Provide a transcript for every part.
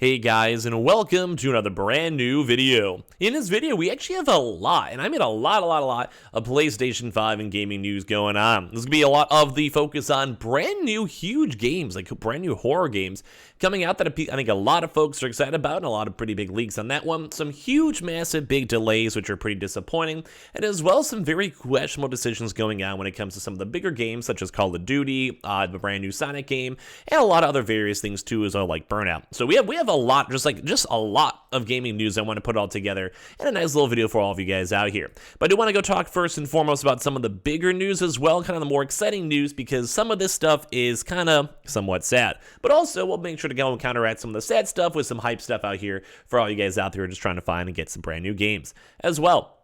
Hey guys, and welcome to another brand new video. In this video, we actually have a lot, and I mean a lot of PlayStation 5 and gaming news going on. There's gonna be a lot of the focus on brand new huge games, like brand new horror games coming out that I think a lot of folks are excited about, and a lot of pretty big leaks on that one. Some huge, massive, big delays, which are pretty disappointing, and as well some very questionable decisions going on when it comes to some of the bigger games, such as Call of Duty, the brand new Sonic game, and a lot of other various things too, as well, like Burnout. So we have a lot, just a lot of gaming news I want to put all together in a nice little video for all of you guys out here. But I do want to go talk first and foremost about some of the bigger news as well, kind of the more exciting news, because some of this stuff is kind of somewhat sad. But also, we'll make sure to go and counteract some of the sad stuff with some hype stuff out here for all you guys out there who are just trying to find and get some brand new games as well.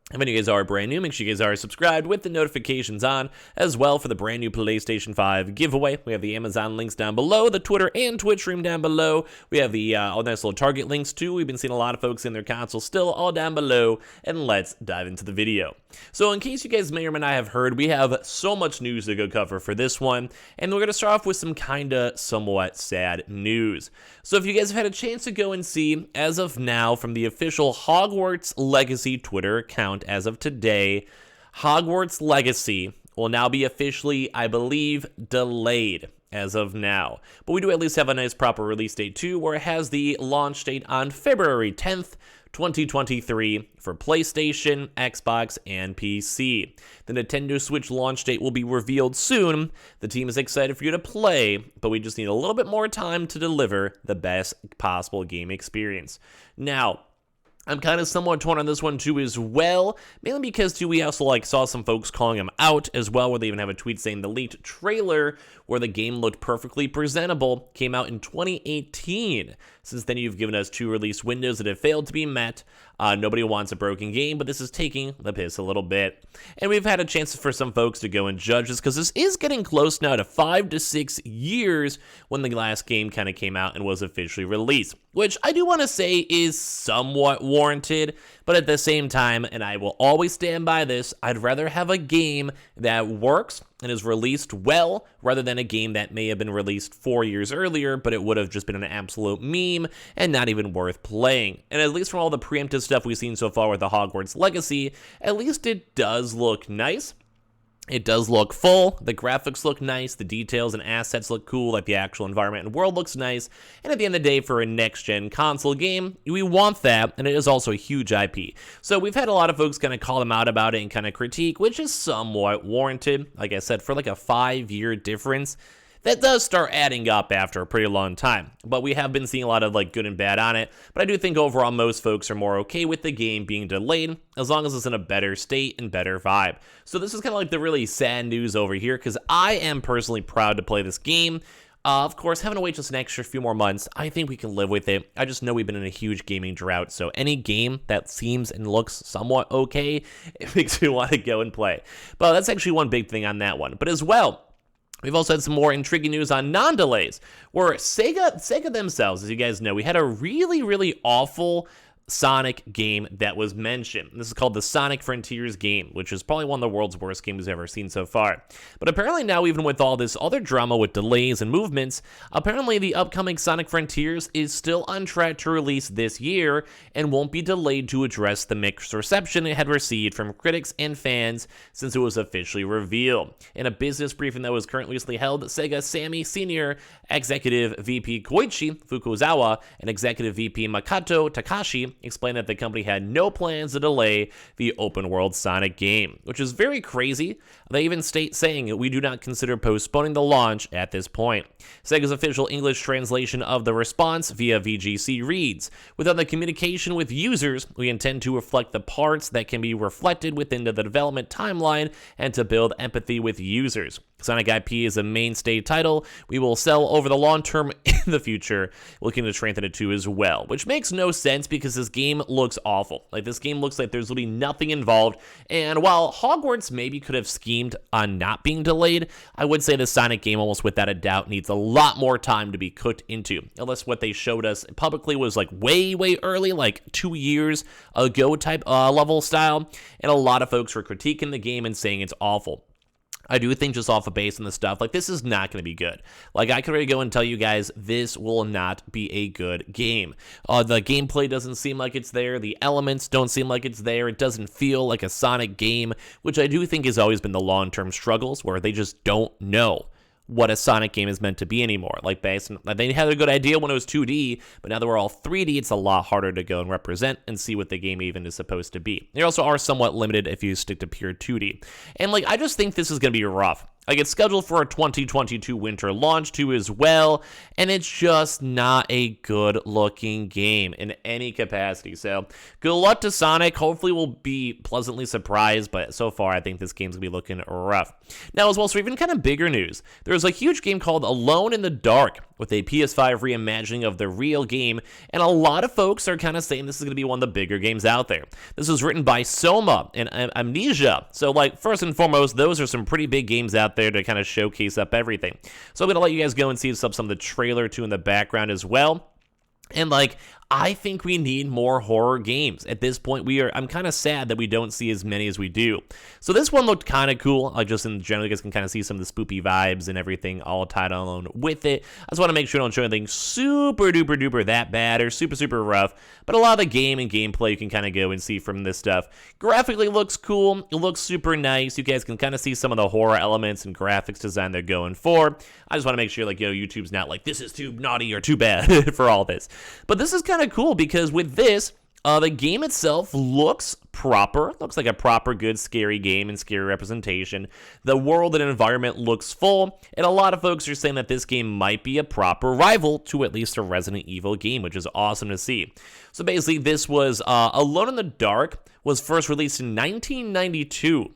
If any of you guys are brand new, make sure you guys are subscribed with the notifications on as well for the brand new PlayStation 5 giveaway. We have the Amazon links down below, the Twitter and Twitch stream down below. We have the all nice little Target links too. We've been seeing a lot of folks in their consoles still all down below, and let's dive into the video. So in case you guys may or may not have heard, we have so much news to go cover for this one, and we're going to start off with some kinda somewhat sad news. So if you guys have had a chance to go and see, as of now, from the official Hogwarts Legacy Twitter account, as of today, Hogwarts Legacy will now be officially, I believe, delayed as of now. But we do at least have a nice proper release date too, where it has the launch date on February 10th, 2023 for PlayStation, Xbox, and PC. The Nintendo Switch launch date will be revealed soon. The team is excited for you to play, but we just need a little bit more time to deliver the best possible game experience. Now, I'm kind of somewhat torn on this one too as well, mainly because too we also saw some folks calling him out as well, where they even have a tweet saying the leaked trailer where the game looked perfectly presentable came out in 2018. Since then, you've given us 2 release windows that have failed to be met. Nobody wants a broken game, but this is taking the piss a little bit. And we've had a chance for some folks to go and judge this, because this is getting close now to 5 to 6 years when the last game kind of came out and was officially released, which I do want to say is somewhat warranted, but at the same time, and I will always stand by this, I'd rather have a game that works and is released well, rather than a game that may have been released 4 years earlier, but it would have just been an absolute meme and not even worth playing. And at least from all the preemptive stuff we've seen so far with the Hogwarts Legacy, at least it does look nice. It does look full, the graphics look nice, the details and assets look cool, like the actual environment and world looks nice, and at the end of the day, for a next-gen console game, we want that, and it is also a huge IP. So we've had a lot of folks kind of call them out about it and kind of critique, which is somewhat warranted. Like I said, for like a 5-year difference, that does start adding up after a pretty long time. But we have been seeing a lot of good and bad on it. But I do think overall most folks are more okay with the game being delayed, as long as it's in a better state and better vibe. So this is kind of like the really sad news over here, because I am personally proud to play this game. Of course, having to wait just an extra few more months, I think we can live with it. I just know we've been in a huge gaming drought, so any game that seems and looks somewhat okay, it makes me want to go and play. But that's actually one big thing on that one. But as well, we've also had some more intriguing news on non-delays, where Sega themselves, as you guys know, we had a really awful Sonic game that was mentioned. This is called the Sonic Frontiers game, which is probably one of the world's worst games I've ever seen so far. But apparently now, even with all this other drama with delays and movements, apparently the upcoming Sonic Frontiers is still on track to release this year and won't be delayed to address the mixed reception it had received from critics and fans since it was officially revealed. In a business briefing that was recently held, Sega Sammy Senior Executive VP Koichi Fukuzawa and Executive VP Makoto Takashi explained that the company had no plans to delay the open-world Sonic game, which is very crazy. They even saying we do not consider postponing the launch at this point. Sega's official English translation of the response via VGC reads, "Without the communication with users, we intend to reflect the parts that can be reflected within the development timeline and to build empathy with users. Sonic IP is a mainstay title we will sell over the long term in the future, looking to strengthen it too as well," which makes no sense because this game looks awful. This game looks like there's literally nothing involved, and while Hogwarts maybe could have schemed on not being delayed, I would say the Sonic game almost without a doubt needs a lot more time to be cooked into, unless what they showed us publicly was way early, 2 years ago type level style, and a lot of folks were critiquing the game and saying it's awful. I do think just off of base and the stuff, like, this is not going to be good. Like, I can already go and tell you guys, this will not be a good game. The gameplay doesn't seem like it's there. The elements don't seem like it's there. It doesn't feel like a Sonic game, which I do think has always been the long-term struggles, where they just don't know what a Sonic game is meant to be anymore. Like, they had a good idea when it was 2D, but now that we're all 3D, it's a lot harder to go and represent and see what the game even is supposed to be. They also are somewhat limited if you stick to pure 2D. And, like, I just think this is going to be rough. Like, it's scheduled for a 2022 winter launch too as well, and it's just not a good-looking game in any capacity. So, good luck to Sonic. Hopefully we'll be pleasantly surprised, but so far I think this game's going to be looking rough. Now, as well, so even kind of bigger news. There's a huge game called Alone in the Dark, with a PS5 reimagining of the real game, and a lot of folks are kind of saying this is going to be one of the bigger games out there. This was written by Soma and Amnesia. So, like, first and foremost, those are some pretty big games out there to kind of showcase up everything. So I'm going to let you guys go and see some of the trailer too in the background as well. And, like, I think we need more horror games. At this point, I'm kind of sad that we don't see as many as we do. So this one looked kind of cool. Just in general, you guys can kind of see some of the spoopy vibes and everything all tied along with it. I just want to make sure I don't show anything super duper duper that bad or super super rough. But a lot of the game and gameplay you can kind of go and see from this stuff. Graphically looks cool. It looks super nice. You guys can kind of see some of the horror elements and graphics design they're going for. I just want to make sure, like, YouTube's not like, this is too naughty or too bad for all this. But this is kind of cool because with this, the game itself looks proper. Looks like a proper, good, scary game and scary representation. The world and environment looks full, and a lot of folks are saying that this game might be a proper rival to at least a Resident Evil game, which is awesome to see. So basically, this was Alone in the Dark, was first released in 1992.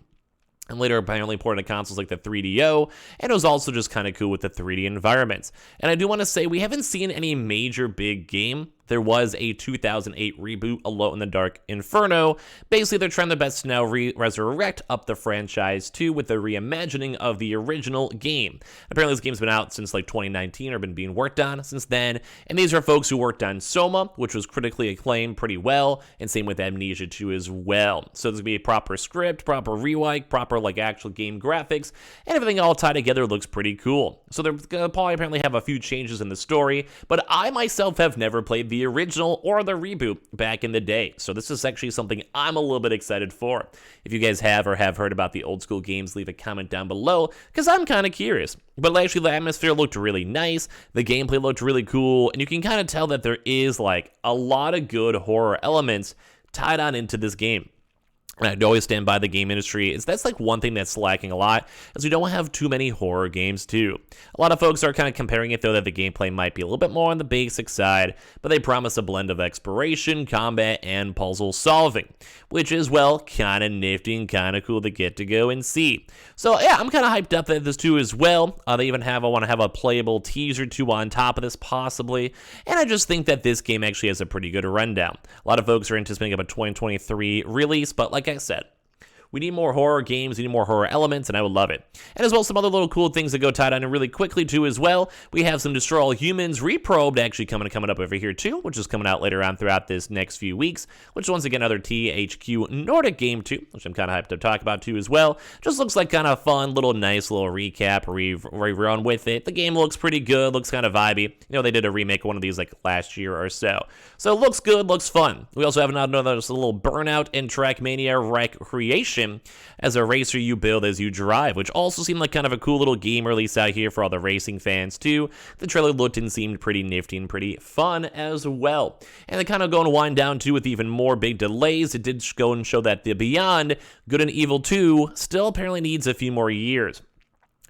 And later apparently ported to consoles like the 3DO, and it was also just kind of cool with the 3D environments. And I do want to say, we haven't seen any major big game. There was a 2008 reboot, Alone in the Dark Inferno. Basically, they're trying their best to now resurrect up the franchise too with the reimagining of the original game. Apparently, this game's been out since like 2019 or been being worked on since then. And these are folks who worked on Soma, which was critically acclaimed pretty well, and same with Amnesia 2 as well. So there's gonna be a proper script, proper rewrite, proper like actual game graphics, and everything all tied together looks pretty cool. So they're gonna probably apparently have a few changes in the story, but I myself have never played the original or the reboot back in the day. So this is actually something I'm a little bit excited for. If you guys have or have heard about the old school games, leave a comment down below, because I'm kind of curious. But actually, the atmosphere looked really nice, the gameplay looked really cool, and you can kind of tell that there is like a lot of good horror elements tied on into this game. And I'd always stand by the game industry. That's like one thing that's lacking a lot, is we don't have too many horror games too. A lot of folks are kind of comparing it though that the gameplay might be a little bit more on the basic side, but they promise a blend of exploration, combat, and puzzle solving, which is, well, kind of nifty and kind of cool to get to go and see. So yeah, I'm kind of hyped up at this too as well. They even want to have a playable teaser too on top of this possibly, and I just think that this game actually has a pretty good rundown. A lot of folks are anticipating a 2023 release, but like I said, we need more horror games, we need more horror elements, and I would love it. And as well, some other little cool things that go tied on and really quickly too as well. We have some Destroy All Humans Reprobed actually coming up over here too, which is coming out later on throughout this next few weeks, which is once again another THQ Nordic game too, which I'm kind of hyped to talk about too as well. Just looks like kind of fun, nice little recap, rerun with it. The game looks pretty good, looks kind of vibey. You know, they did a remake of one of these like last year or so. So it looks good, looks fun. We also have another little Burnout and Trackmania Recreation as a racer you build as you drive, which also seemed like kind of a cool little game release out here for all the racing fans too. The trailer looked and seemed pretty nifty and pretty fun as well. And they kind of go and wind down too with even more big delays. It did go and show that the Beyond Good and Evil 2 still apparently needs a few more years.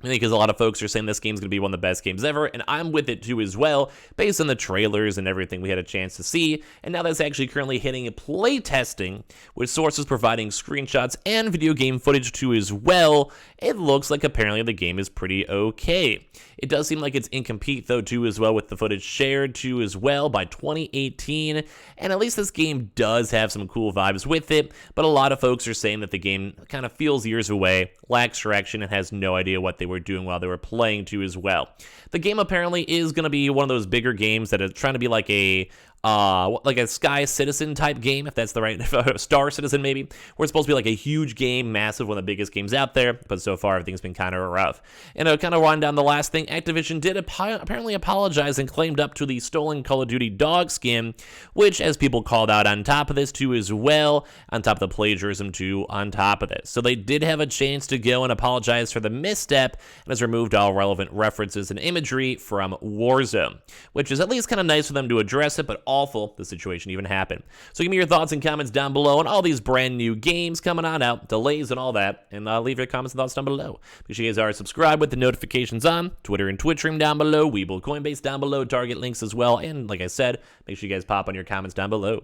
I think because a lot of folks are saying this game's going to be one of the best games ever, and I'm with it too as well, based on the trailers and everything we had a chance to see. And now that's actually currently hitting play testing, with sources providing screenshots and video game footage too as well. It looks like apparently the game is pretty okay. It does seem like it's incomplete though too as well, with the footage shared too as well by 2018, and at least this game does have some cool vibes with it, but a lot of folks are saying that the game kind of feels years away, lacks direction, and has no idea what they were doing while they were playing too as well. The game apparently is going to be one of those bigger games that is trying to be like a like a Sky Citizen type game, if that's the right Star Citizen maybe, where it's supposed to be like a huge game, massive, one of the biggest games out there, but so far everything's been kind of rough. And to kind of run down the last thing, Activision did apparently apologize and claimed up to the stolen Call of Duty dog skin, which, as people called out on top of this too as well, on top of the plagiarism too on top of this. So they did have a chance to go and apologize for the misstep, and has removed all relevant references and imagery from Warzone, which is at least kind of nice for them to address it, but awful the situation even happened. So give me your thoughts and comments down below on all these brand new games coming on out, delays and all that, and leave your comments and thoughts down below. Make sure you guys are subscribed with the notifications on, Twitter and Twitch stream down below, Webull, Coinbase down below, Target links as well, and like I said, make sure you guys pop on your comments down below.